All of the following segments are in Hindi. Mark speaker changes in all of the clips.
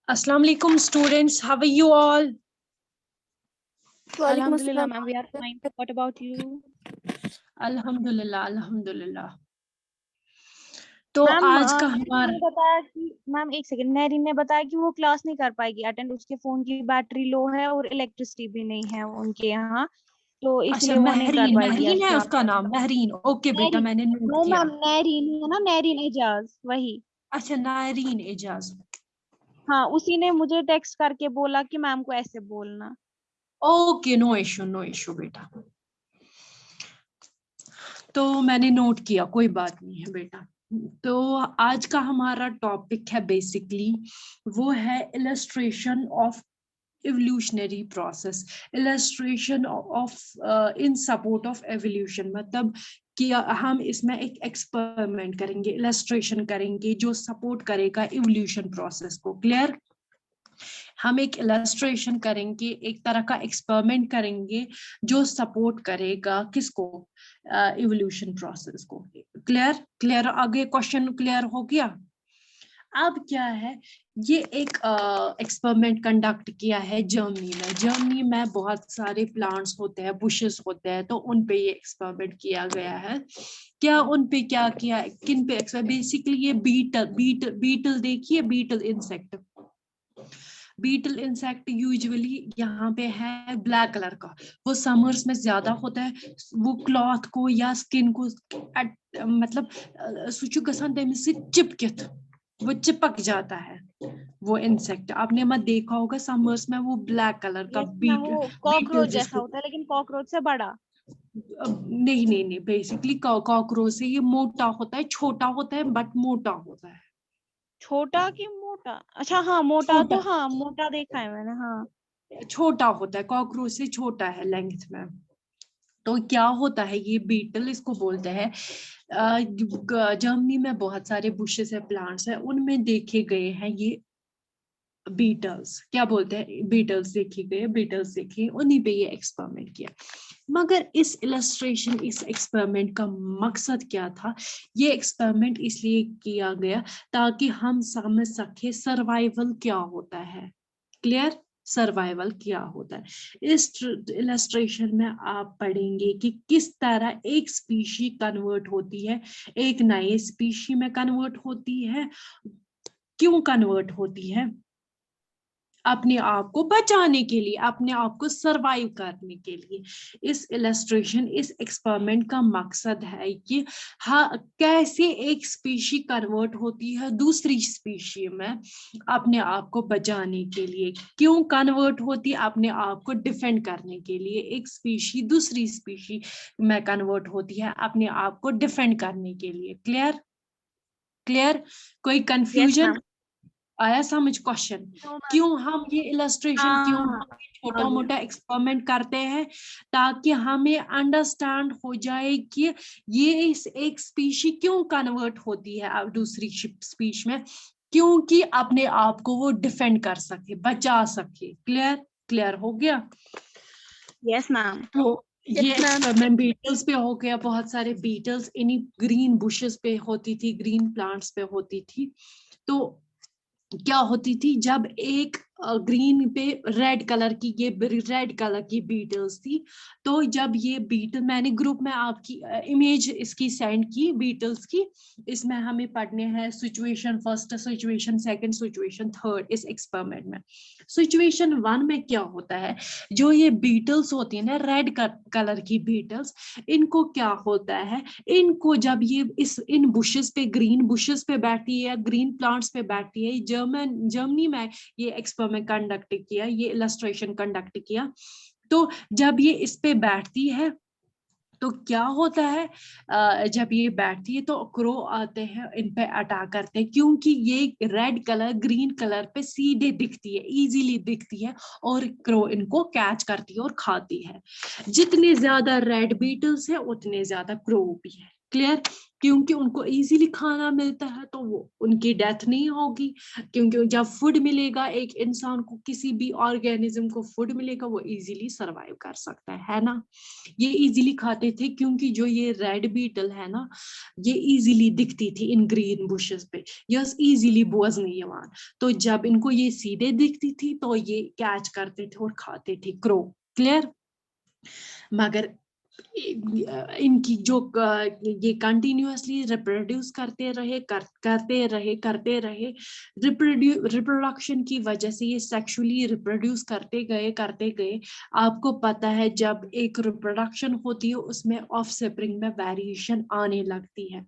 Speaker 1: Assalamu alaikum students, how are you all?
Speaker 2: Alhamdulillah, ma'am, we are fine. What about you?
Speaker 1: Alhamdulillah, alhamdulillah. तो
Speaker 2: मैम
Speaker 1: आज का
Speaker 2: नैरीन
Speaker 1: हमारा
Speaker 2: ने बताया कि मैम एक सेकंड, नैरीन ने बताया कि वो क्लास नहीं कर पाएगी अटेंड, उसके फोन की बैटरी लो है और इलेक्ट्रिसिटी भी नहीं है उनके यहाँ, तो
Speaker 1: अच्छा
Speaker 2: इसलिए वो नहीं कर
Speaker 1: महरीन
Speaker 2: पाएगी आज
Speaker 1: महरीन है उसका
Speaker 2: क्लास।
Speaker 1: नाम महरीन। ओके बेटा
Speaker 2: नैरीन,
Speaker 1: मैंने नोट
Speaker 2: नो
Speaker 1: किया।
Speaker 2: मैम, नैरीन है ना, नैरीन एजाज वही।
Speaker 1: अच्छा नारीन एजाज।
Speaker 2: हाँ, उसी ने मुझे टेक्स्ट करके बोला कि मैम को ऐसे बोलना।
Speaker 1: ओके नो इशू बेटा। तो मैंने नोट किया, कोई बात नहीं है बेटा। तो आज का हमारा टॉपिक है बेसिकली वो है illustration of evolutionary process, illustration of in support of evolution, मतलब कि हम इसमें एक एक्सपेरिमेंट करेंगे, इलस्ट्रेशन करेंगे जो सपोर्ट करेगा इवोल्यूशन प्रोसेस को। क्लियर? हम एक इलस्ट्रेशन करेंगे, एक तरह का एक्सपेरिमेंट करेंगे जो सपोर्ट करेगा किसको? इवोल्यूशन प्रोसेस को। क्लियर? आगे क्वेश्चन क्लियर हो गया? अब क्या है, ये एक एक्सपेरिमेंट कंडक्ट किया है जर्मनी में बहुत सारे प्लांट्स होते हैं, बुशेस होते हैं, तो उन पे ये एक्सपेरिमेंट किया गया है। क्या उन पे क्या किया, किन पे एक्सपेरिमेंट? बेसिकली ये बीटल देखिए, बीटल इंसेक्ट यूजुअली यहाँ पे है ब्लैक कलर का, वो समर्स में ज्यादा होता है, वो क्लॉथ को या स्किन को मतलब सुचु गसान तमिस से चिपकित, वो चिपक जाता है वो इंसेक्ट। आपने मत देखा होगा समर्स में वो ब्लैक कलर का
Speaker 2: मैम वो
Speaker 1: बीटल
Speaker 2: कॉकरोच जैसा
Speaker 1: जिसको
Speaker 2: होता है लेकिन कॉकरोच से बड़ा।
Speaker 1: नहीं बेसिकली कॉकरोच से ये मोटा होता है, छोटा होता है बट मोटा होता है।
Speaker 2: छोटा कि मोटा? अच्छा हाँ, मोटा तो
Speaker 1: छोटा
Speaker 2: हाँ, मोटा देखा है मैंने, हाँ।
Speaker 1: छोटा होता है, कॉकरोच से छोटा है लेंथ में। तो क्या होता है, ये बीटल इसको बोलते हैं। जर्मनी में बहुत सारे बुशेस है, प्लांट्स है, उनमें देखे गए हैं ये बीटल्स। क्या बोलते हैं? बीटल्स देखे गए, बीटल्स देखे, उन्हीं पे ये एक्सपेरिमेंट किया। मगर इस एक्सपेरिमेंट का मकसद क्या था? ये एक्सपेरिमेंट इसलिए किया गया ताकि हम समझ सके सर्वाइवल क्या होता है। क्लियर? सर्वाइवल क्या होता है। इस इलस्ट्रेशन में आप पढ़ेंगे कि किस तरह एक स्पीशी कन्वर्ट होती है, एक नए स्पीशी में कन्वर्ट होती है, क्यों कन्वर्ट होती है, अपने आप को बचाने के लिए, अपने आप को सरवाइव करने के लिए। इस इलस्ट्रेशन, इस एक्सपेरिमेंट का मकसद है कि हाँ कैसे एक स्पीशी कन्वर्ट होती है दूसरी स्पीशी में अपने आप को बचाने के लिए, क्यों कन्वर्ट होती है, अपने आप को डिफेंड करने के लिए। एक स्पीशी दूसरी स्पीशी में कन्वर्ट होती है अपने आप को डिफेंड करने के लिए। क्लियर? कोई
Speaker 2: यस
Speaker 1: कंफ्यूजन
Speaker 2: मैम।
Speaker 1: आया समझ क्वेश्चन?
Speaker 2: No ma'am.
Speaker 1: क्यों हम ये इलस्ट्रेशन, क्यों
Speaker 2: हाँ,
Speaker 1: हम ये छोटा
Speaker 2: आ गया।
Speaker 1: मोटा एक्सपेरिमेंट करते हैं? ताकि हमें अंडरस्टैंड हो जाए कि ये इस एक स्पीशी क्यों कन्वर्ट होती है अब दूसरी स्पीश में, क्योंकि अपने आप को वो डिफेंड कर सके, बचा सके। क्लियर हो गया?
Speaker 2: Yes ma'am.
Speaker 1: तो ये एक्सपेरिमेंट बीटल्स पे हो गया, बहुत सारे बीटल्स इन्हीं ग्रीन बुशेस पे होती थी, ग्रीन प्लांट्स पे होती थी। तो क्या होती थी, जब एक ग्रीन पे रेड कलर की, ये रेड कलर की बीटल्स थी, तो जब ये बीटल, मैंने ग्रुप में आपकी इमेज इसकी सेंड की बीटल्स की, इसमें हमें पढ़ने हैं situation first, situation second, situation third इस एक्सपेरिमेंट में। सिचुएशन 1 में क्या होता है, जो ये बीटल्स होती है ना, रेड कलर की बीटल्स, इनको क्या होता है, इनको जब ये इन बुशेस पे, ग्रीन बुशेस पे बैठी है या ग्रीन प्लांट्स पे बैठी है, जर्मनी में ये एक्सपेरिमेंट कंडक्ट किया, ये इलस्ट्रेशन कंडक्ट किया, तो जब ये इस पे बैठती है तो क्या होता है, जब ये बैठती है तो क्रो आते हैं, इन पे अटैक करते हैं, क्योंकि ये रेड कलर ग्रीन कलर पे सीधे दिखती है, इजीली दिखती है, और क्रो इनको कैच करती है और खाती है। जितने ज्यादा रेड बीटल्स है उतने ज्यादा क्रो भी है। क्लियर, क्योंकि उनको इजीली खाना मिलता है तो वो उनकी डेथ नहीं होगी, क्योंकि जब फूड मिलेगा एक इंसान को, किसी भी ऑर्गेनिज्म को फूड मिलेगा, वो इजीली सरवाइव कर सकता है ना। ये इजीली खाते थे क्योंकि जो ये रेड बीटल है ना, ये इजीली दिखती थी इन ग्रीन बुशेस पे, यस इजीली बोझने यवान, तो जब इनको ये सीधे दिखती थी तो ये कैच करते थे और खाते थे क्रो। क्लियर, मगर इनकी जो ये कंटिन्यूअसली रिप्रोड्यूस करते रहे रिप्रोडक्शन की वजह से ये सेक्सुअली रिप्रोड्यूस करते गए। आपको पता है जब एक रिप्रोडक्शन होती है उसमें ऑफस्प्रिंग में वेरिएशन आने लगती है,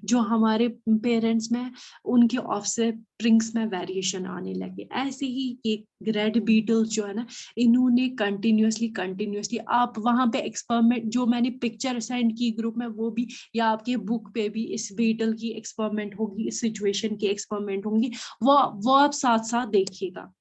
Speaker 1: जो हमारे पेरेंट्स में उनके ऑफस्प्रिंग्स में वेरिएशन आने लगे। ऐसे ही ये रेड बीटल्स जो है ना, इन्होंने कंटिन्यूअसली आप वहां पे एक्सपेरिमेंट, जो मैंने पिक्चर सेंड की ग्रुप में, वो भी, या आपके बुक पे भी इस बीटल की एक्सपेरिमेंट होगी, इस सिचुएशन की एक्सपेरिमेंट होंगी, वो आप साथ साथ देखिएगा।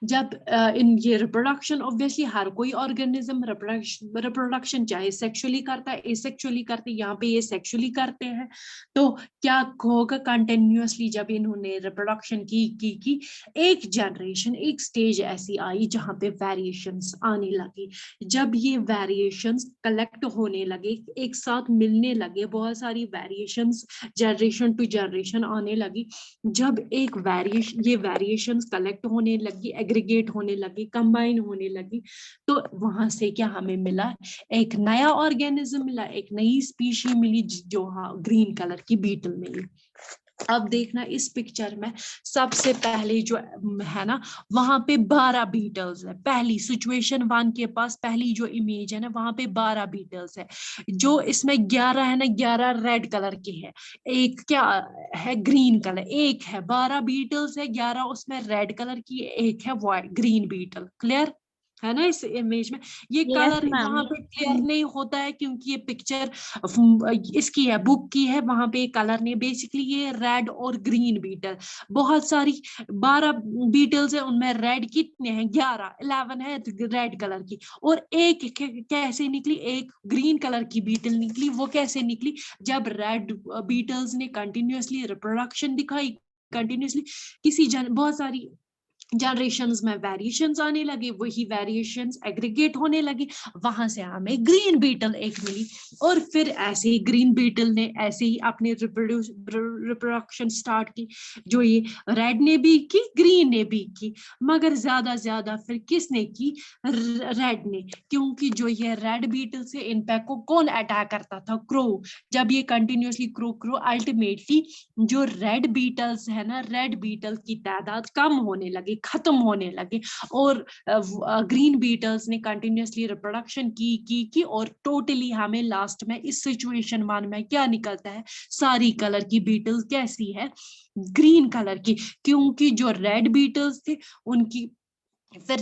Speaker 1: जब इन ये रिप्रोडक्शन, ऑब्वियसली हर कोई ऑर्गेनिज्म रिप्रोडक्शन चाहे सेक्सुअली करता है एसेक्सुअली करते हैं, यहाँ पे ये सेक्सुअली करते हैं, तो क्या होगा कंटिन्यूअसली जब इन्होंने रिप्रोडक्शन की एक जनरेशन, एक स्टेज ऐसी आई जहाँ पे वेरिएशंस आने लगी। जब ये वेरिएशंस कलेक्ट होने लगे, एक साथ मिलने लगे, बहुत सारी वेरिएशंस जनरेशन टू जनरेशन आने लगी, जब एक ये वेरिएशंस कलेक्ट होने लगी, एग्रीगेट होने लगी, कंबाइन होने लगी, तो वहां से क्या हमें मिला, एक नया ऑर्गेनिज्म मिला, एक नई स्पीशी मिली, जो हाँ ग्रीन कलर की बीटल मिली। अब देखना इस पिक्चर में सबसे पहले जो है ना, वहां पे 12 बीटल्स है। पहली सिचुएशन 1 के पास पहली जो इमेज है ना, वहां पे 12 बीटल्स है। जो इसमें 11 है ना, 11 रेड कलर के है, एक क्या है ग्रीन कलर, एक है 12 बीटल्स है, 11 उसमें रेड कलर की, एक है व्हाइट ग्रीन बीटल। क्लियर है ना इस इमेज में? ये
Speaker 2: यस
Speaker 1: कलर
Speaker 2: मैम।
Speaker 1: वहां पे क्लियर नहीं होता है क्योंकि ये पिक्चर इसकी है, बुक की है, वहां पे कलर नहीं। बेसिकली ये रेड और ग्रीन बीटल, बहुत सारी 12 बीटल्स है, उनमें रेड कितने हैं, 11 है रेड कलर की, और एक कैसे निकली, एक ग्रीन कलर की बीटल निकली। वो कैसे निकली, जब रेड बीटल्स ने कंटिन्यूअसली रिप्रोडक्शन दिखाई, कंटिन्यूअसली बहुत सारी जनरेशंस में वेरिएशंस आने लगे, वही वेरिएशंस एग्रीगेट होने लगी, वहां से हमें ग्रीन बीटल एक मिली। और फिर ऐसे ही ग्रीन बीटल ने ऐसे ही अपने रिप्रोडक्शन स्टार्ट की, जो ये रेड ने भी की, ग्रीन ने भी की, मगर ज्यादा फिर किसने की, रेड ने, क्योंकि जो ये रेड बीटल से इनपैक्ट को कौन अटैक करता था, क्रो। जब ये कंटिन्यूअसली क्रो अल्टीमेटली जो रेड बीटल्स है ना, रेड बीटल की तादाद कम होने लगी, खत्म होने लगे, और ग्रीन बीटल्स ने कंटिन्यूअसली रिप्रोडक्शन की, और टोटली हमें लास्ट में इस सिचुएशन 1 में क्या निकलता है, सारी कलर की बीटल्स कैसी है, ग्रीन कलर की, क्योंकि जो रेड बीटल्स थे उनकी फिर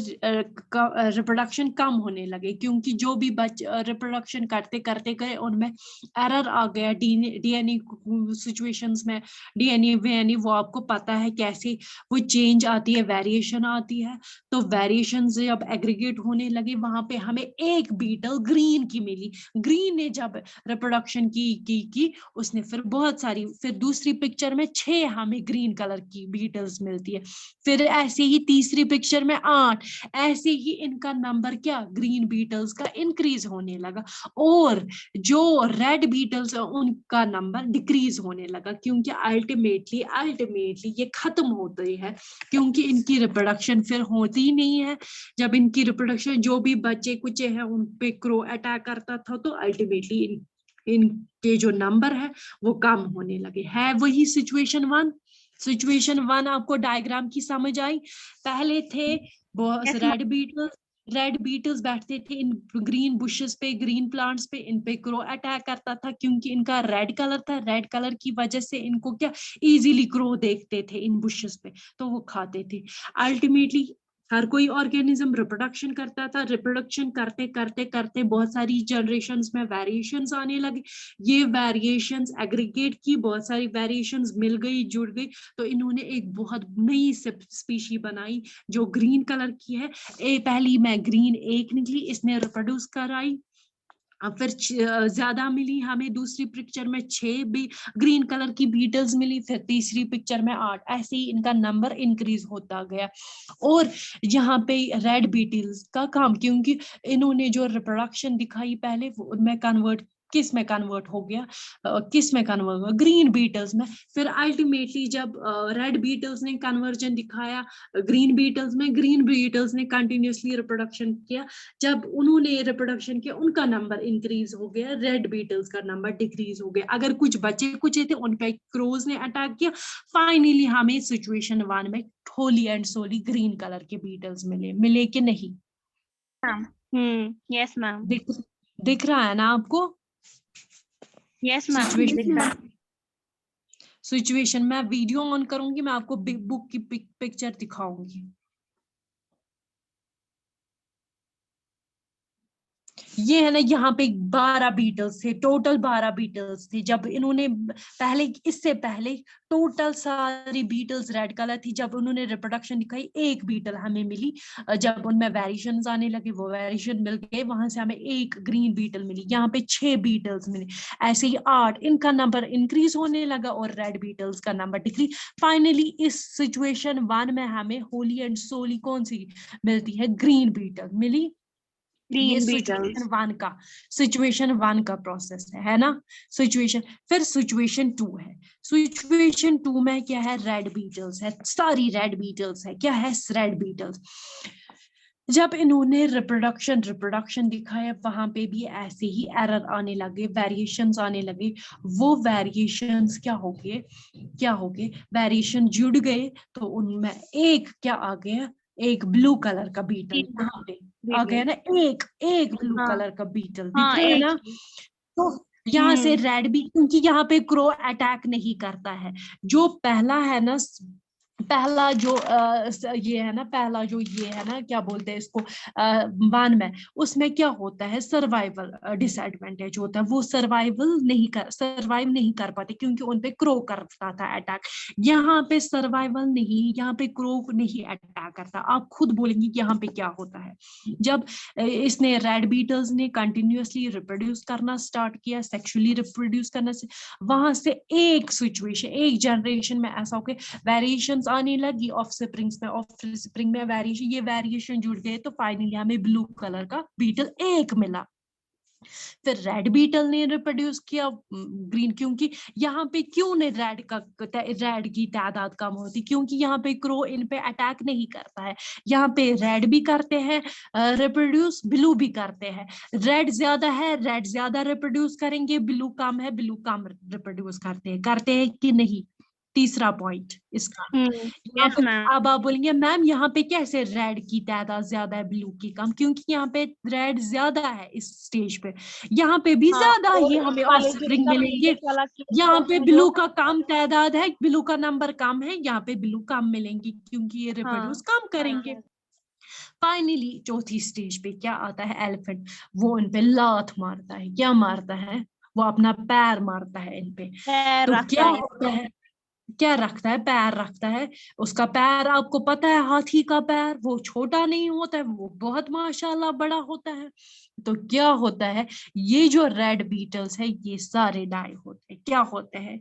Speaker 1: रिप्रोडक्शन कम होने लगे, क्योंकि जो भी रिप्रोडक्शन करते करते गए उनमें एरर आ गया डीएनए सिचुएशंस में, डीएनए वीएनए, वो आपको पता है कैसे वो चेंज आती है, वेरिएशन आती है। तो वेरिएशन जब एग्रीगेट होने लगे, वहां पे हमें एक बीटल ग्रीन की मिली। ग्रीन ने जब रिप्रोडक्शन की उसने फिर बहुत सारी, फिर दूसरी पिक्चर में 6 हमें ग्रीन कलर की बीटल्स मिलती है, फिर ऐसे ही तीसरी पिक्चर में 8, ऐसे ही इनका नंबर क्या, ग्रीन बीटल्स का इंक्रीज होने लगा, और जो रेड बीटल्स है उनका नंबर डिक्रीज होने लगा, क्योंकि अल्टीमेटली ये खत्म होते हैं, क्योंकि इनकी रिप्रोडक्शन फिर होती ही नहीं है। जब इनकी रिप्रोडक्शन, जो भी बच्चे कुचे हैं उन पे क्रो अटैक करता था, तो अल्टीमेटली इनके जो नंबर है वो कम होने लगे। है वही सिचुएशन 1 आपको डायग्राम की समझ आई? पहले थे बहुत
Speaker 2: यस
Speaker 1: रेड बीटल्स बैठते थे इन ग्रीन बुशेस पे, ग्रीन प्लांट्स पे, इन पे क्रो अटैक करता था, क्योंकि इनका रेड कलर था, रेड कलर की वजह से इनको क्या इजीली क्रो देखते थे इन बुशेस पे, तो वो खाते थे। अल्टीमेटली हर कोई ऑर्गेनिज्म रिप्रोडक्शन करता था, रिप्रोडक्शन करते करते करते बहुत सारी जनरेशंस में वेरिएशंस आने लगे, ये वेरिएशंस एग्रीगेट की, बहुत सारी वेरिएशंस मिल गई, जुड़ गई, तो इन्होंने एक बहुत नई स्पीशी बनाई जो ग्रीन कलर की है। पहली में ग्रीन एक निकली, इसने रिप्रोड्यूस कराई, फिर ज्यादा मिली हमें दूसरी पिक्चर में 6 भी ग्रीन कलर की बीटल्स मिली, फिर तीसरी पिक्चर में 8, ऐसे ही इनका नंबर इंक्रीज होता गया। और यहाँ पे रेड बीटल्स का काम, क्योंकि इन्होंने जो रिप्रोडक्शन दिखाई पहले वो उनमें कन्वर्ट किस में कन्वर्ट हो गया, किस में कन्वर्ट हुआ, ग्रीन बीटल्स में। फिर अल्टीमेटली जब रेड बीटल्स ने कन्वर्जन दिखाया ग्रीन बीटल्स में, ग्रीन बीटल्स ने कंटिन्यूसली रिप्रोडक्शन किया, जब उन्होंने रिप्रोडक्शन किया उनका नंबर इंक्रीज हो गया, रेड बीटल्स का नंबर डिक्रीज हो गया। अगर कुछ बचे कुछ थे उन पे क्रोज ने अटैक किया। फाइनली हमें सिचुएशन 1 में wholly and solely green colour के बीटल्स मिले कि नहीं?
Speaker 2: Yes ma'am.
Speaker 1: दिख रहा है ना आपको?
Speaker 2: Yes ma'am.
Speaker 1: सिचुएशन मैं वीडियो ऑन करूंगी, मैं आपको बिग बुक की पिक्चर दिखाऊंगी। ये है ना, यहाँ पे 12 बीटल्स थे, टोटल 12 बीटल्स थे। जब इन्होंने पहले, इससे पहले टोटल सारी बीटल्स रेड कलर थी। जब उन्होंने रिप्रोडक्शन दिखाई एक बीटल हमें मिली, जब उनमें वेरिएशंस आने लगे वो वेरिएशन मिल गए, वहां से हमें एक ग्रीन बीटल मिली। यहाँ पे 6 बीटल्स मिले, ऐसे ही 8, इनका नंबर इंक्रीज होने लगा और रेड बीटल्स का नंबर डिक्रीज। फाइनली इस सिचुएशन 1 में हमें होली एंड सोली कौन सी मिलती है? ग्रीन बीटल मिली। ये सिचुएशन वन का प्रोसेस है ना? सिचुएशन, फिर सिचुएशन 2 है। सिचुएशन 2 में क्या है? रेड बीटल्स है, सारी रेड बीटल्स है। क्या है? Red Beatles. जब इन्होंने रिप्रोडक्शन दिखाया, वहां पे भी ऐसे ही एरर आने लगे, वेरिएशंस आने लगे। वो वेरिएशंस क्या हो गए? वेरिएशन जुड़ गए तो उनमें एक क्या आ गया? एक ब्लू कलर का बीटल यहाँ पे आ गया ना, एक ब्लू कलर का बीटल दिख रहा है ना? तो यहाँ से रेड भी, क्योंकि यहाँ पे क्रो अटैक नहीं करता है। जो पहला है ना, पहला जो ये है ना, पहला जो ये है ना, क्या बोलते हैं इसको, 1 में, उसमें क्या होता है? सर्वाइवल डिसएडवांटेज होता है। वो सर्वाइव नहीं कर पाते क्योंकि उन पे क्रो करता था अटैक। यहाँ पे सर्वाइवल नहीं, यहाँ पे क्रो नहीं अटैक करता। आप खुद बोलेंगे यहाँ पे क्या होता है? जब इसने रेड बीटल्स ने कंटिन्यूअसली रिप्रोड्यूस करना स्टार्ट किया, सेक्सुअली रिप्रोड्यूस करना से, वहां से एक सिचुएशन, एक जनरेशन में ऐसा हो गया, वेरिएशंस आने लगी ऑफस्प्रिंग में वेरिएशन, ये वेरिएशन जुड़ गए तो फाइनली हमें ब्लू कलर का बीटल एक मिला। फिर रेड बीटल ने रिप्रोड्यूस किया ग्रीन, क्योंकि यहाँ पे क्यों ने रेड की तादाद कम होती? क्योंकि यहाँ पे क्रो इन पे अटैक नहीं करता है। यहाँ पे रेड भी करते हैं रिप्रोड्यूस, ब्लू भी करते हैं। रेड ज्यादा है, रेड ज्यादा रिप्रोड्यूस करेंगे, ब्लू कम है, ब्लू कम रिप्रोड्यूस करते हैं कि नहीं? तीसरा पॉइंट इसका। यहाँ पे अब आप बोलेंगे मैम यहाँ पे कैसे रेड की तादाद ज्यादा है ब्लू की कम? क्योंकि यहाँ पे रेड ज्यादा है इस स्टेज पे, यहाँ पे भी ज्यादा ही हमें ऑफस्प्रिंग मिलेंगे। यहाँ पे ब्लू का कम तादाद है, ब्लू का नंबर कम है, यहाँ पे ब्लू कम मिलेंगी क्योंकि ये रिप्रोड्यूस कम करेंगे। फाइनली चौथी स्टेज पे क्या आता है? एलिफेंट। वो इन पे लात मारता है। क्या मारता है? वो अपना पैर मारता है इन पे। तो क्या होता है? क्या रखता है? पैर रखता है। उसका पैर आपको पता है, हाथी का पैर वो छोटा नहीं होता है, वो बहुत माशाल्लाह बड़ा होता है। तो क्या होता है? ये जो रेड बीटल्स है ये सारे डाई होते हैं। क्या होते हैं?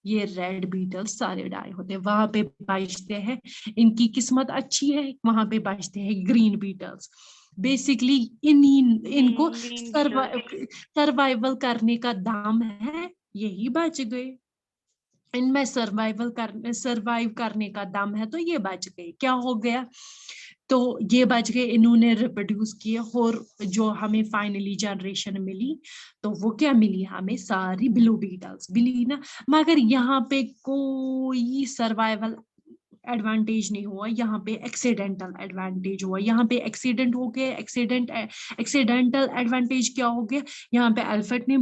Speaker 1: ये रेड बीटल्स सारे डाई होते हैं। वहां पे बचते हैं, इनकी किस्मत अच्छी है, वहां पे बचते हैं ग्रीन बीटल्स। बेसिकली इनको सर्वाइवल करने का दम है, यही बच गए। इनमें सर्वाइव करने का दम है तो ये बच गए। क्या हो गया? तो ये बच गए, इन्होंने रिप्रोड्यूस किए और जो हमें फाइनली जनरेशन मिली तो वो क्या मिली? हमें सारी ब्लू बीटल्स मिली ना। मगर यहाँ पे कोई सर्वाइवल एडवांटेज नहीं हुआ, यहाँ पे एक्सीडेंटल एडवांटेज हुआ। यहाँ पे एक्सीडेंट हो गया, एक्सीडेंटल एडवांटेज क्या हो गया? यहाँ पे एलिफेंट ने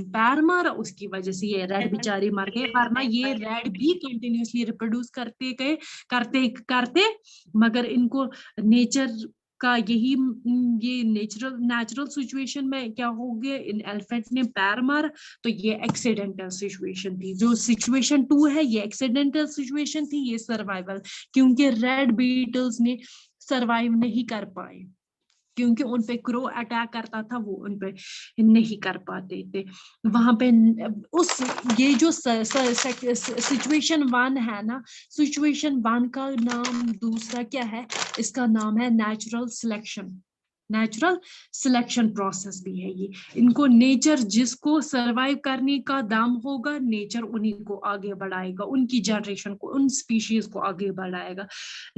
Speaker 1: पैर मारा, उसकी वजह से ये रेड बेचारे मर गए। वरना ये रेड भी कंटिन्यूसली रिप्रोड्यूस करते मगर इनको नेचर का यही, ये नेचुरल सिचुएशन में क्या हो गया? इन एलिफेंट ने पैर मारा तो ये एक्सीडेंटल सिचुएशन थी। जो सिचुएशन 2 है ये एक्सीडेंटल सिचुएशन थी, ये सर्वाइवल, क्योंकि रेड बीटल्स ने सर्वाइव नहीं कर पाए। क्योंकि उन पे क्रो अटैक करता था, वो उन पे नहीं कर पाते थे वहां पे। उस ये जो सिचुएशन 1 है ना, सिचुएशन 1 का नाम दूसरा क्या है, इसका नाम है natural selection. Natural selection process भी है ये। इनको नेचर जिसको सरवाइव करने का दम होगा, नेचर उन्हीं को आगे बढ़ाएगा, उनकी जनरेशन को, उन स्पीशीज को आगे बढ़ाएगा।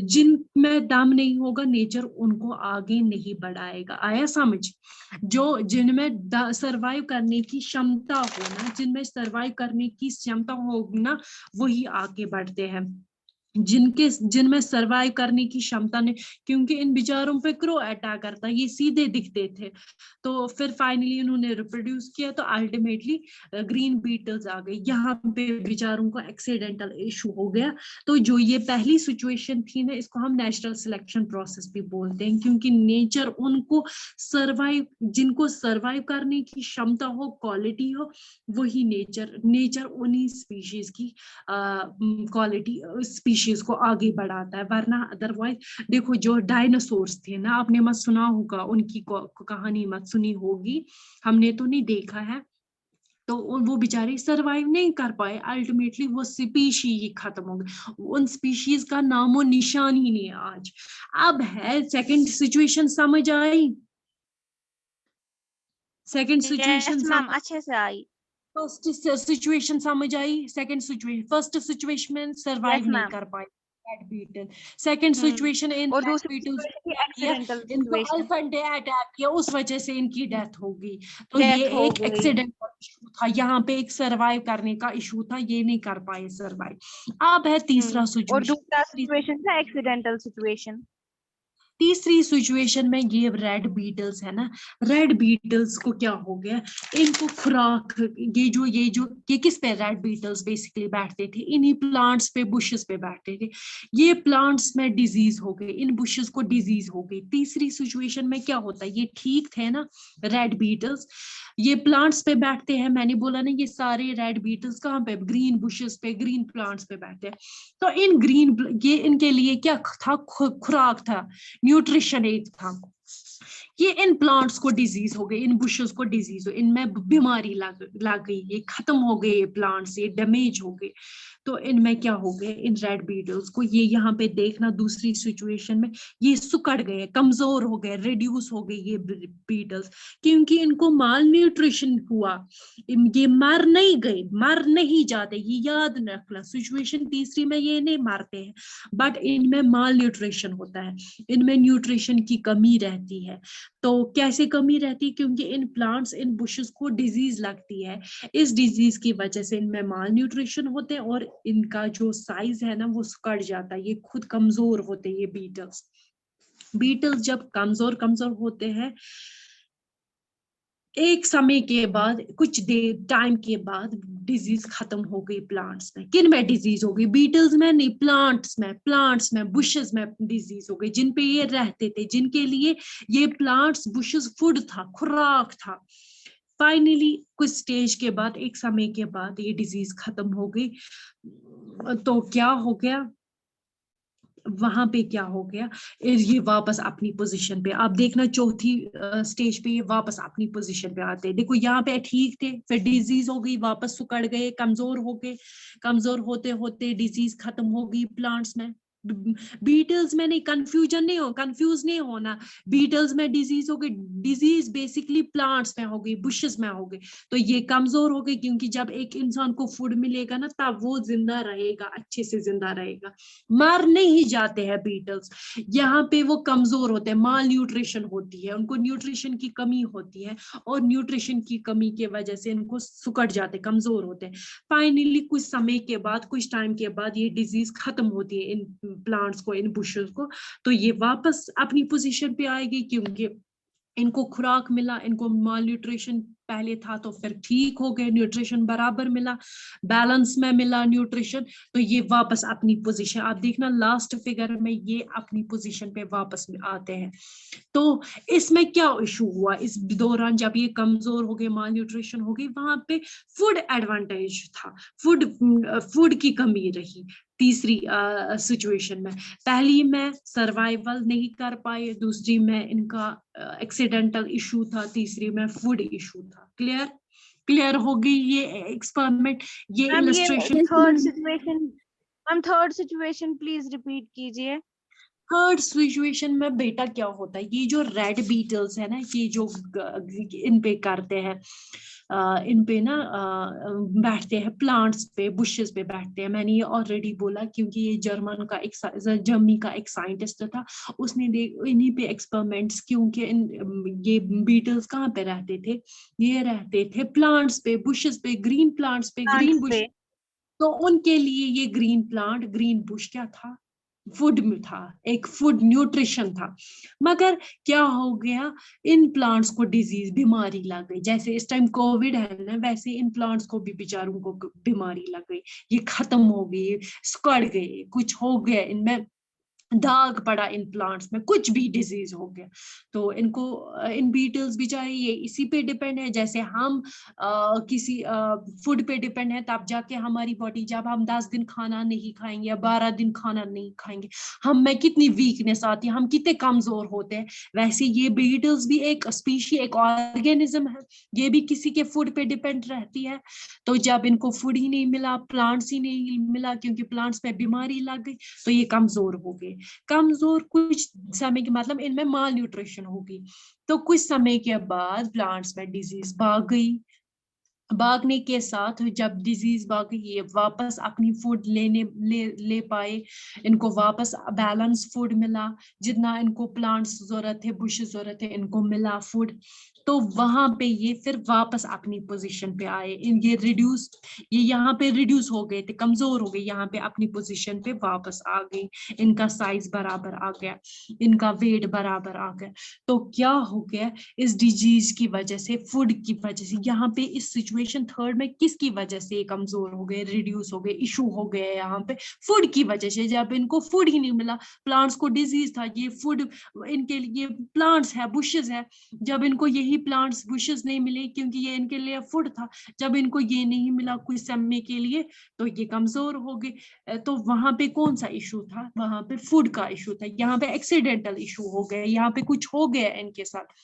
Speaker 1: जिनमें दम नहीं होगा, नेचर उनको आगे नहीं बढ़ाएगा। आया समझ? जो जिनमें सरवाइव करने की क्षमता हो ना, जिनमें सरवाइव करने की क्षमता हो ना, वही आगे बढ़ते हैं। जिनमें सरवाइव करने की क्षमता नहीं, क्योंकि इन बेचारों पे क्रो अटैक करता, ये सीधे दिखते थे। तो फिर फाइनली इन्होंने रिप्रोड्यूस किया, तो अल्टीमेटली ग्रीन बीटल्स आ गए। यहाँ पे बेचारों को एक्सीडेंटल इशू हो गया। तो जो ये पहली सिचुएशन थी ना, इसको हम नेचुरल सिलेक्शन प्रोसेस भी बोलते हैं, क्योंकि नेचर उनको सरवाइव, जिनको सरवाइव करने की क्षमता हो, क्वालिटी हो, वही नेचर उन्हीं स्पीशीज की क्वालिटी स्पीशीज को आगे बढ़ाता है। वरना अदरवाइज देखो, जो डायनासोर्स थे ना, आपने मत सुना होगा, उनकी कहानी मत सुनी होगी, हमने तो नहीं देखा है। तो वो बेचारे सरवाइव नहीं कर पाए, अल्टीमेटली वो स्पीशी ही खत्म हो गई, उन स्पीशीज का नामो निशान ही नहीं है आज। अब है सेकंड सिचुएशन, समझ आई? सेकंड सिचुएशन
Speaker 2: मैम अच्छे से आई।
Speaker 1: फर्स्ट सिचुएशन समझ आई? सेकंड सिचुएशन, फर्स्ट सिचुएशन में सरवाइव नहीं
Speaker 2: मैम।
Speaker 1: कर पाए रेड बीटल। सेकंड सिचुएशन इन
Speaker 2: और
Speaker 1: रेड
Speaker 2: दूसरी
Speaker 1: बीटल्स
Speaker 2: सिचुएशन थी
Speaker 1: किया,
Speaker 2: एक्सीडेंटल
Speaker 1: इनको
Speaker 2: सिचुएशन,
Speaker 1: अल्फेंडे अटैक किया, उस वजह से इनकी डेथ हो गई। तो ये
Speaker 2: डेथ हो
Speaker 1: एक
Speaker 2: गई।
Speaker 1: एक्सीडेंट इशू था, यहाँ पे एक सरवाइव करने का इशू था, ये नहीं कर पाए सरवाइव। अब है तीसरा
Speaker 2: और दूसरा
Speaker 1: सिचुएशन।
Speaker 2: सिचुएशन था एक्सीडेंटल सिचुएशन।
Speaker 1: तीसरी सिचुएशन में ये रेड बीटल्स है ना, रेड बीटल्स को क्या हो गया, इनको खुराक, ये किस पे रेड बीटल्स बेसिकली बैठते थे, इन्हीं प्लांट्स पे, बुशेस पे बैठते थे। ये प्लांट्स में डिजीज हो गई, इन बुशेस को डिजीज हो गई। तीसरी सिचुएशन में क्या होता है, ये ठीक थे ना रेड बीटल्स, ये प्लांट्स पे बैठते हैं, मैंने बोला ना, ये सारे रेड बीटल्स कहाँ पे, ग्रीन बुशेस पे, ग्रीन प्लांट्स पे बैठते हैं। तो इन ग्रीन, ये इनके लिए क्या था, खुराक था, न्यूट्रिशन एक था। ये इन प्लांट्स को डिजीज हो गई, इन बुशेस को डिजीज हो, इनमें बीमारी लग गई, ये खत्म हो गए, ये प्लांट्स ये डैमेज हो गए। तो इनमें क्या हो गए, इन रेड बीटल्स को, ये यहाँ पे देखना दूसरी सिचुएशन में, ये सुकड़ गए, कमजोर हो गए, रिड्यूस हो गए ये बीटल्स, क्योंकि इनको माल न्यूट्रिशन हुआ। ये मर नहीं गए, मर नहीं जाते, ये याद रखना। सिचुएशन तीसरी में ये नहीं मरते हैं, बट इनमें माल न्यूट्रिशन होता है, इनमें न्यूट्रिशन की कमी रहती है। तो कैसे कमी रहती है, क्योंकि इन प्लांट्स, इन बुशेस को डिजीज लगती है, इस डिजीज की वजह से इनमें माल न्यूट्रिशन होते हैं, और इनका जो साइज है ना, वो कट जाता है, ये खुद कमजोर होते हैं ये बीटल्स। बीटल्स जब कमजोर कमजोर होते हैं, एक समय के बाद, कुछ देर टाइम के बाद डिजीज खत्म हो गई प्लांट्स में। किन में डिजीज हो गई, बीटल्स में नहीं, प्लांट्स में बुशेस में डिजीज हो गई, जिन पे ये रहते थे, जिनके लिए ये प्लांट्स बुशेस फूड था, खुराक था। फाइनली कुछ स्टेज के बाद, एक समय के बाद ये डिजीज खत्म हो गई। तो क्या हो गया वहां पे, क्या हो गया, ये वापस अपनी पोजीशन पे, आप देखना चौथी स्टेज पे ये वापस अपनी पोजीशन पे आते हैं। देखो यहाँ पे ठीक थे, फिर डिजीज हो गई, वापस सुकड़ गए, कमजोर हो गए, कमजोर होते होते डिजीज खत्म हो गई प्लांट्स में। बीटल्स में नहीं, कंफ्यूज नहीं होना, बीटल्स में डिजीज हो गई, डिजीज बेसिकली प्लांट्स में हो गई, बुशेस में हो गई। तो ये कमजोर हो गई, क्योंकि जब एक इंसान को फूड मिलेगा ना, तब वो जिंदा रहेगा, अच्छे से जिंदा रहेगा, मर नहीं जाते हैं बीटल्स। यहाँ पे वो कमजोर होते हैं, माल न्यूट्रिशन होती है, उनको न्यूट्रिशन की कमी होती है, और न्यूट्रिशन की कमी के वजह से इनको सुकड़ जाते, कमजोर होते हैं। फाइनली कुछ समय के बाद, कुछ टाइम के बाद ये डिजीज खत्म होती है इन प्लांट्स को, इन बुशेस को। तो ये वापस अपनी पोजीशन पे आएगी, क्योंकि इनको खुराक मिला, इनको माल न्यूट्रिशन पहले था तो फिर ठीक हो गए, न्यूट्रिशन बराबर मिला, बैलेंस में मिला न्यूट्रिशन, तो ये वापस अपनी पोजीशन, आप देखना लास्ट फिगर में ये अपनी पोजीशन पे वापस आते हैं। तो इसमें क्या इशू हुआ इस दौरान, जब ये कमजोर हो गए, माल न्यूट्रिशन हो गई, वहां पे फूड एडवांटेज था, फूड की कमी रही। तीसरी सिचुएशन में, पहली में सर्वाइवल नहीं कर पाए, दूसरी में इनका एक्सीडेंटल इशू था, तीसरी में फूड इशू था। क्लियर क्लियर हो गई ये एक्सपेरिमेंट, ये
Speaker 2: मैम ये
Speaker 1: illustration.
Speaker 2: Third situation please repeat कीजिए।
Speaker 1: थर्ड सिचुएशन में बेटा क्या होता है, ये जो रेड बीटल्स है ना, ये जो इन पे करते हैं, इन पे ना बैठते हैं प्लांट्स पे, बुशेस पे बैठते हैं। मैंने ये ऑलरेडी बोला, क्योंकि ये जर्मनी का एक साइंटिस्ट था, उसने इन्हीं पे एक्सपेरिमेंट्स, क्योंकि ये बीटल्स कहाँ पे रहते थे, ये रहते थे प्लांट्स पे, बुशेस पे, ग्रीन प्लांट्स पे, ग्रीन बुश। तो उनके लिए ये ग्रीन प्लांट, ग्रीन बुश क्या था, फूड में था, एक फूड न्यूट्रिशन था। मगर क्या हो गया, इन प्लांट्स को डिजीज, बीमारी लग गई, जैसे इस टाइम कोविड है ना, वैसे इन प्लांट्स को भी बेचारों को बीमारी लग गई, ये खत्म हो गई, सड़ गए, कुछ हो गया इनमें, दाग पड़ा इन प्लांट्स में, कुछ भी डिजीज हो गया। तो इनको इन बीटल्स बेचारे ये इसी पे डिपेंड है, जैसे हम किसी फूड पे डिपेंड है, तब जाके हमारी बॉडी, जब हम 10 दिन खाना नहीं खाएंगे या 12 दिन खाना नहीं खाएंगे, हम में कितनी वीकनेस आती है, हम कितने कमजोर होते हैं। वैसे ये बीटल्स भी एक स्पीशी, एक ऑर्गेनिज्म है, ये भी किसी के फूड पे डिपेंड रहती है। तो जब इनको फूड ही नहीं मिला, प्लांट्स ही नहीं मिला, क्योंकि प्लांट्स पे बीमारी लग गई, तो ये कमजोर हो गए। कमजोर कुछ समय के, मतलब इनमें माल न्यूट्रिशन होगी, तो कुछ समय के बाद प्लांट्स में डिजीज भाग गई। भागने के साथ जब डिजीज भाग गई, ये वापस अपनी फूड ले पाए, इनको वापस बैलेंस फूड मिला, जितना इनको प्लांट्स जरूरत है, बुश जरूरत है, इनको मिला फूड। तो वहां पे ये फिर वापस अपनी पोजीशन पे आए, ये रिड्यूस, ये यहाँ पे रिड्यूस हो गए थे, कमजोर हो गए, यहाँ पे अपनी पोजीशन पे वापस आ गई, इनका साइज बराबर आ गया, इनका वेट बराबर आ गया। तो क्या हो गया, इस डिजीज की वजह से, फूड की वजह से, यहाँ पे इस सिचुएशन थर्ड में किसकी वजह से कमजोर हो गए, रिड्यूस हो गए, इशू हो गए, यहाँ पे फूड की वजह से। जब इनको फूड ही नहीं मिला, प्लांट्स को डिजीज था, ये फूड इनके लिए, प्लांट्स है, बुशेस है, जब इनको यही प्लांट्स बुशेस नहीं मिले, क्योंकि ये इनके लिए फूड था, जब इनको ये नहीं मिला कुछ समय के लिए, तो ये कमजोर हो गए। तो वहां पे कौन सा इशू था, वहां पे फूड का इशू था, यहाँ पे एक्सीडेंटल इशू हो गया, यहाँ पे कुछ हो गया इनके साथ,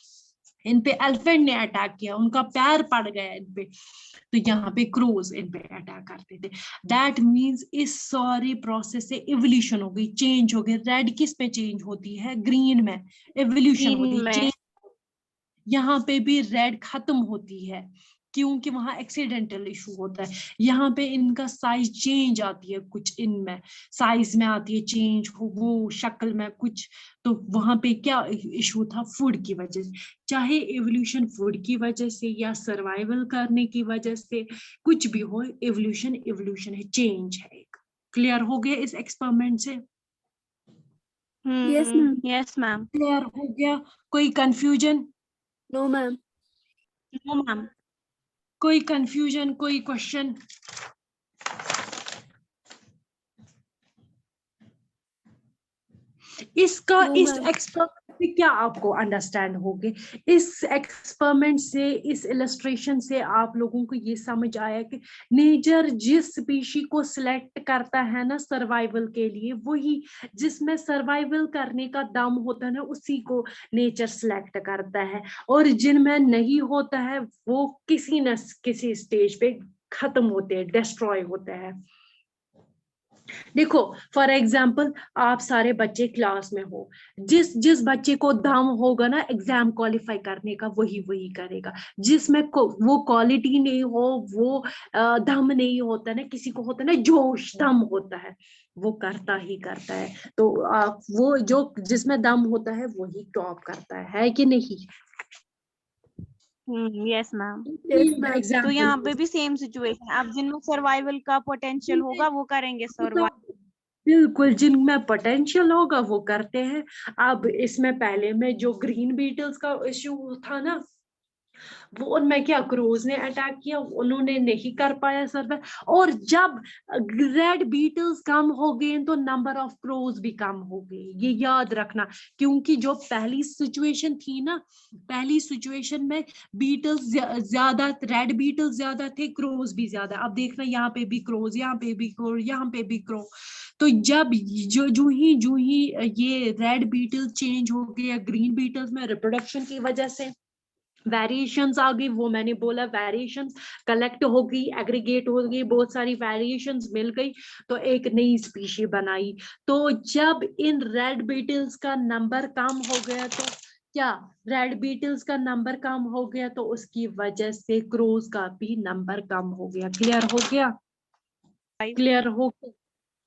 Speaker 1: इन पे एलिफेंट ने अटैक किया, उनका पैर पड़ गया इन पे, तो यहाँ पे क्रोज इन पे अटैक करते थे। दैट मींस इस सारे प्रोसेस से इवोल्यूशन हो गई, चेंज हो गई। रेड किस पे चेंज होती है, ग्रीन में इवोल्यूशन होती है, चेंज। यहाँ पे भी रेड खत्म होती है, क्योंकि वहां एक्सीडेंटल इशू होता है। यहाँ पे इनका साइज चेंज आती है, कुछ इनमें साइज में आती है चेंज, वो शक्ल में कुछ। तो वहां पे क्या इशू था, फूड की वजह से। चाहे एवोल्यूशन फूड की वजह से या सर्वाइवल करने की वजह से, कुछ भी हो, एवोल्यूशन एवोल्यूशन है, चेंज है एक। क्लियर हो गया इस एक्सपेरिमेंट से?
Speaker 2: Yes ma'am. Yes ma'am.
Speaker 1: Clear हो गया? कोई confusion?
Speaker 3: No ma'am.
Speaker 2: No ma'am.
Speaker 1: कोई कंफ्यूजन, कोई क्वेश्चन? इसका इस एक्सपेरिमेंट से क्या आपको अंडरस्टैंड हो गए? इस एक्सपेरिमेंट से, इस इलस्ट्रेशन से आप लोगों को ये समझ आया कि नेचर जिस स्पीशी को सिलेक्ट करता है ना सर्वाइवल के लिए, वही जिसमें सर्वाइवल करने का दम होता है ना, उसी को नेचर सिलेक्ट करता है, और जिनमें नहीं होता है वो किसी न किसी स्टेज पे खत्म होते हैं, डिस्ट्रॉय होते हैं। देखो फॉर एग्जाम्पल, आप सारे बच्चे क्लास में हो, जिस जिस बच्चे को दम होगा ना एग्जाम क्वालिफाई करने का, वही वही करेगा। जिसमें वो क्वालिटी नहीं हो, वो दम नहीं होता ना, किसी को होता है ना जोश, दम होता है, वो करता ही करता है। तो वो जो जिसमें दम होता है वही टॉप करता है कि नहीं?
Speaker 2: Yes ma'am. तो
Speaker 1: एग्जाम्पल
Speaker 2: यहाँ पे भी सेम सिचुएशन, अब जिनमें सर्वाइवल का पोटेंशियल होगा वो करेंगे सर्वाइव।
Speaker 1: बिल्कुल, जिनमें पोटेंशियल होगा वो करते हैं। अब इसमें पहले में जो ग्रीन बीटल्स का इश्यू था ना, वो उनमें क्या क्रोज ने अटैक किया, उन्होंने नहीं कर पाया सर्वे। और जब रेड बीटल्स कम हो गए तो नंबर ऑफ क्रोज भी कम हो गए, ये याद रखना। क्योंकि जो पहली सिचुएशन थी ना, पहली सिचुएशन में बीटल्स ज्यादा, रेड बीटल्स ज्यादा थे, क्रोज भी ज्यादा। अब देखना यहाँ पे भी क्रोज, यहाँ पे भी क्रोज, यहाँ पे भी क्रो। तो जब जो ही ये रेड बीटल चेंज हो गया ग्रीन बीटल्स में, रिप्रोडक्शन की वजह से वेरिएशंस आ गई। वो मैंने बोला वेरिएशंस कलेक्ट हो गई, एग्रीगेट हो गई, बहुत सारी वेरिएशंस मिल गई, तो एक नई स्पीशी बनाई। तो जब इन रेड बीटल्स का नंबर कम हो गया, तो क्या रेड बीटल्स का नंबर कम हो गया, तो उसकी वजह से क्रोज का भी नंबर कम हो गया। क्लियर हो गया? क्लियर हो गया?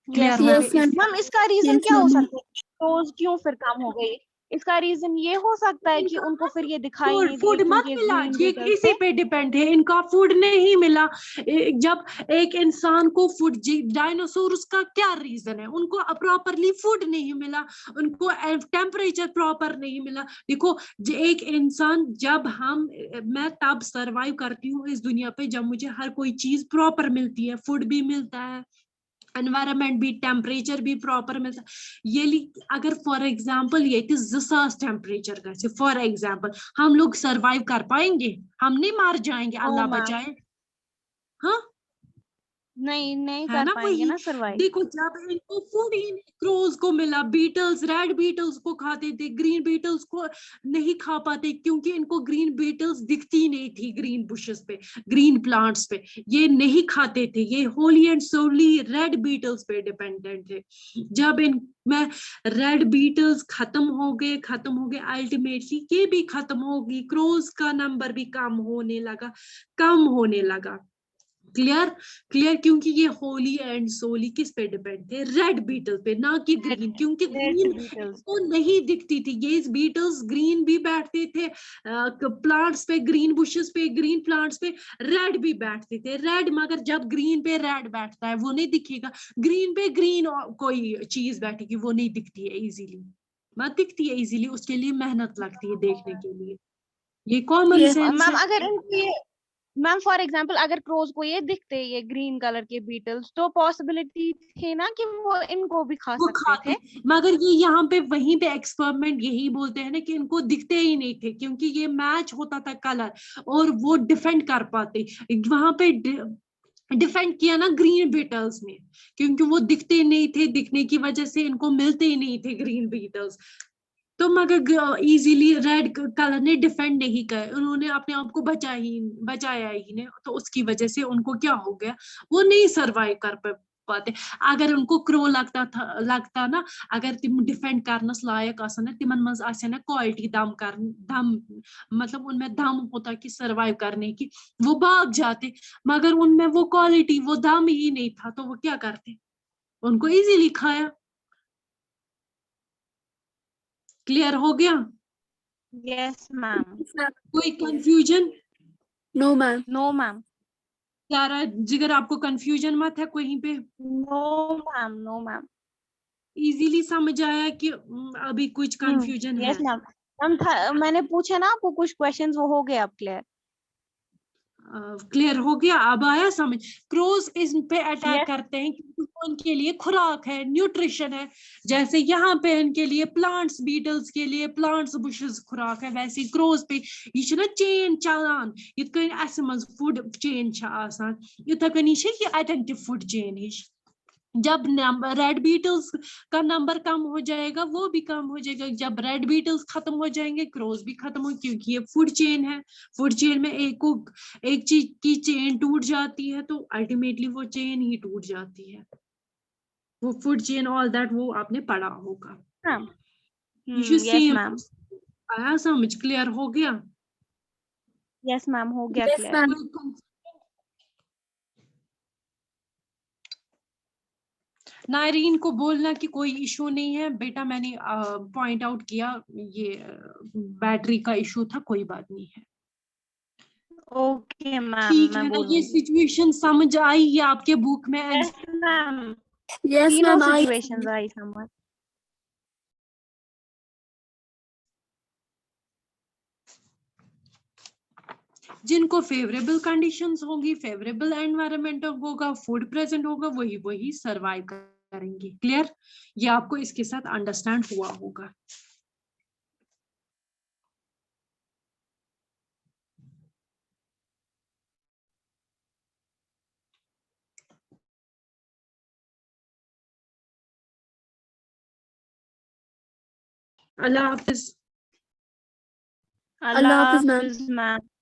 Speaker 2: यस
Speaker 1: क्लियर हो
Speaker 2: मैम।
Speaker 1: गया?
Speaker 2: मैम इसका रीजन
Speaker 3: Yes,
Speaker 2: क्या हो
Speaker 3: ma'am.
Speaker 2: सकता है, रोज क्यों फिर कम हो गई? इसका रीजन ये हो सकता है कि उनको फिर ये दिखाई
Speaker 1: फूड
Speaker 2: नहीं
Speaker 1: फूड
Speaker 2: दिए
Speaker 1: मत
Speaker 2: क्योंकि
Speaker 1: मिला,
Speaker 2: ग्रीन
Speaker 1: ये
Speaker 2: बीटल्स
Speaker 1: इसी
Speaker 2: थे।
Speaker 1: पे डिपेंड है, इनका फूड नहीं मिला। जब एक इंसान को फूड, डायनासोर का क्या रीजन है, उनको प्रॉपरली फूड नहीं मिला, उनको टेम्परेचर प्रॉपर नहीं मिला। देखो एक इंसान, जब हम, मैं तब सरवाइव करती हूँ इस दुनिया पे जब मुझे हर कोई चीज प्रॉपर मिलती है, फूड भी मिलता है, एनवायरनमेंट भी, टेम्परेचर भी प्रॉपर मिलता। ये अगर फॉर एग्जांपल ये 2,000 टेम्परेचर का, फॉर एग्जांपल, हम लोग सरवाइव कर पाएंगे? हम नहीं मार जाएंगे,
Speaker 2: नो
Speaker 1: अल्लाह
Speaker 2: मैम,
Speaker 1: बचाए। हाँ,
Speaker 2: नहीं
Speaker 1: है
Speaker 2: कर
Speaker 1: ना?
Speaker 2: पाएंगे
Speaker 1: वही
Speaker 2: ना सरवाइव।
Speaker 1: देखो, जब इनको फूड ही नहीं क्रोज को मिला, बीटल्स रेड बीटल्स को खाते थे, ग्रीन बीटल्स को नहीं खा पाते, क्योंकि इनको ग्रीन बीटल्स दिखती नहीं थी ग्रीन बुशेस पे, ग्रीन प्लांट्स पे, ये नहीं खाते थे, ये wholly and solely red beetles पे डिपेंडेंट थे। जब इन में रेड बीटल्स खत्म हो गए, अल्टीमेटली ये भी खत्म होगी, क्रोज का नंबर भी कम होने लगा। क्लियर? क्लियर? क्योंकि ये होली एंड सोली किस पे डिपेंड थे? रेड बीटल पे, ना कि ग्रीन, क्योंकि
Speaker 2: रेड
Speaker 1: ग्रीन
Speaker 2: बीटल्स।
Speaker 1: को नहीं दिखती थी। ये बीटल्स ग्रीन भी बैठते थे प्लांट्स पे, ग्रीन बुशेस पे, ग्रीन प्लांट्स पे, रेड भी बैठते थे। रेड, मगर जब ग्रीन पे रेड बैठता है वो नहीं दिखेगा, ग्रीन पे ग्रीन कोई चीज बैठेगी वो नहीं दिखती है इजीली, मत दिखती है इजीली, उसके लिए मेहनत लगती है देखने के लिए। ये कॉमन
Speaker 3: Yes.
Speaker 1: सेंस
Speaker 2: मैम
Speaker 1: है।
Speaker 2: अगर इनको ये, मैम फॉर एग्जांपल अगर क्रोज को ये दिखते ये ग्रीन कलर के बीटल्स, तो पॉसिबिलिटी थी ना कि वो इनको भी खा
Speaker 1: वो
Speaker 2: सकते
Speaker 1: खाते,
Speaker 2: थे।
Speaker 1: मगर ये यहाँ पे वहीं पे एक्सपेरिमेंट यही बोलते हैं ना कि इनको दिखते ही नहीं थे, क्योंकि ये मैच होता था कलर, और वो डिफेंड कर पाते। वहां पे डिफेंड किया ना ग्रीन बीटल्स ने, क्योंकि वो दिखते नहीं थे, दिखने की वजह से इनको मिलते ही नहीं थे ग्रीन बीटल्स। तो मगर इजीली रेड कलर ने डिफेंड नहीं किया, उन्होंने अपने आप को बचाया ही नहीं, तो उसकी वजह से उनको क्या हो गया, वो नहीं सरवाइव कर पाते। अगर उनको क्रो लगता ना, अगर तिम डिफेंड करनस लायक आसन ना, तिमन मज आसे ना क्वालिटी दम, मतलब उनमें दम होता कि सरवाइव करने की, वो भाग जाते। मगर उनमें वो क्वालिटी, वो दम ही नहीं था, तो वो क्या करते, उनको इजीली खाया। क्लियर हो गया?
Speaker 2: Yes ma'am.
Speaker 3: Yes, ma'am.
Speaker 1: कोई confusion?
Speaker 3: No, ma'am.
Speaker 2: No ma'am.
Speaker 1: सारा जिगर, आपको कंफ्यूजन मत है कहीं पे?
Speaker 2: No ma'am, no ma'am.
Speaker 1: Easily समझ आया कि अभी कुछ कंफ्यूजन
Speaker 2: यस
Speaker 1: है?
Speaker 2: मैम। मैम मैंने पूछा ना आपको कुछ क्वेश्चंस, वो हो गए अब क्लियर।
Speaker 1: क्लियर हो गया? अब आया समझ? क्रोस इन पे अटैक
Speaker 2: यस।
Speaker 1: करते हैं क्योंकि वो उनके लिए खुराक है, न्यूट्रिशन है। जैसे यहाँ पे इनके लिए प्लांट्स, बीटल्स के लिए प्लांट्स बुशेस खुराक है, वैसे क्रोस पे ये ना चेन चलान, यिथ कन अस मज फूड चेन आसान, इथे कन ये अटेंटिव फूड चेन हिश। जब रेड बीटल्स का नंबर कम हो जाएगा वो भी कम हो जाएगा, जब रेड बीटल्स खत्म हो जाएंगे क्रोस भी खत्म हो, क्योंकि ये फूड चेन है। फूड चेन में एक चीज की चेन टूट जाती है तो अल्टीमेटली वो चेन ही टूट जाती है। वो फूड चेन ऑल दैट वो आपने पढ़ा होगा।
Speaker 2: Ma'am.
Speaker 1: You should
Speaker 2: yes
Speaker 1: see.
Speaker 2: Ma'am.
Speaker 1: आया समझ? क्लियर हो गया?
Speaker 2: यस मैम, हो गया
Speaker 3: Yes,
Speaker 2: क्लियर।
Speaker 3: ma'am.
Speaker 1: नायरीन को बोलना कि कोई इशू नहीं है बेटा, मैंने पॉइंट आउट किया, ये बैटरी का इशू था, कोई बात नहीं है।
Speaker 2: ओके मैम,
Speaker 1: ठीक
Speaker 2: मैं
Speaker 1: है ना? ये
Speaker 2: बोलूंगी।
Speaker 1: सिचुएशन समझ आई ये आपके बुक में?
Speaker 2: Yes ma'am.
Speaker 3: Yes,
Speaker 2: तीनों
Speaker 3: ma'am.
Speaker 2: सिचुएशंस आई समझ।
Speaker 1: जिनको फेवरेबल कंडीशंस होंगी, फेवरेबल एनवायरनमेंट होगा, फूड प्रेजेंट होगा, वही सरवाइव करेंगे। क्लियर? ये आपको इसके साथ अंडरस्टैंड हुआ होगा। अल्लाह हाफिज।
Speaker 3: Allah Hafiz, ma'am.
Speaker 2: ma'am.